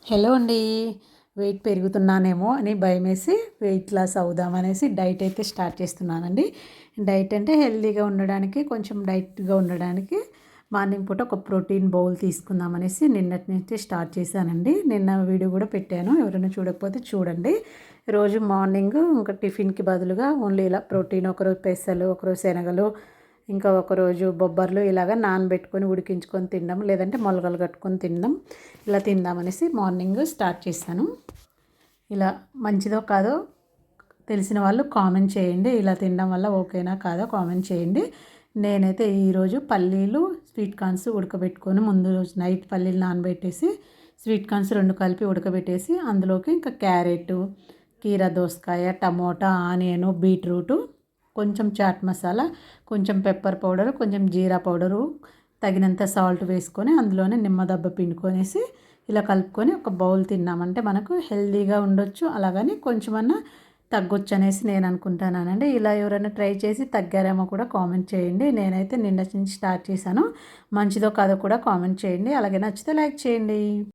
Hello అండి. Wait పెరుగుతున్నానేమో అని భయమేసి weight loss అవుదామనేసి diet అయితే స్టార్ట్ చేస్తున్నానండి. డైట్ అంటే హెల్తీగా ఉండడానికి, కొంచెం డైట్‌గా ఉండడానికి మార్నింగ్ పూట ఒక ప్రోటీన్ బౌల్ తీసుకుందామనేసి నిన్నటి నుంచి స్టార్ట్ చేశానండి. నిన్న వీడియో కూడా పెట్టాను. ఎవరైనా చూడకపోతే చూడండి. రోజు మార్నింగ్ ఇంకా టిఫిన్‌కి బదులుగా ఓన్లీ ఇలా ప్రోటీన్, ఒకరోజు పెసలు, ఒకరోజు శనగలు, ఇంకా ఒకరోజు బొబ్బర్లు ఇలాగ నానబెట్టుకొని ఉడికించుకొని తినడం, లేదంటే మొలకలు కట్టుకొని తినడం, ఇలా తిందామనేసి మార్నింగ్ స్టార్ట్ చేశాను. ఇలా మంచిదో కాదో తెలిసిన వాళ్ళు కామెంట్ చేయండి. ఇలా తినడం వల్ల ఓకేనా కాదో కామెంట్ చేయండి. నేనైతే ఈరోజు పల్లీలు, స్వీట్ కార్న్స్ ఉడకబెట్టుకొని ముందు రోజు నైట్ పల్లీలు నానబెట్టేసి స్వీట్ కార్న్స్ 2 కలిపి ఉడకబెట్టేసి అందులోకి ఇంకా క్యారెట్, కీరా దోసకాయ, టమోటా, ఆనియను, బీట్రూటు, కొంచెం చాట్ మసాలా, కొంచెం పెప్పర్ పౌడరు, కొంచెం జీరా పౌడరు, తగినంత సాల్ట్ వేసుకొని అందులోనే నిమ్మదబ్బ పిండుకొనేసి ఇలా కలుపుకొని ఒక బౌల్ తిన్నామంటే మనకు హెల్తీగా ఉండొచ్చు. అలాగని కొంచెమన్నా తగ్గొచ్చు అనేసి నేను అనుకుంటున్నానండి. ఇలా ఎవరైనా ట్రై చేసి తగ్గారేమో కూడా కామెంట్ చేయండి. నేనైతే నిన్నటి నుంచి స్టార్ట్ చేశాను. మంచిదో కాదో కూడా కామెంట్ చేయండి. అలాగే నచ్చితే లైక్ చేయండి.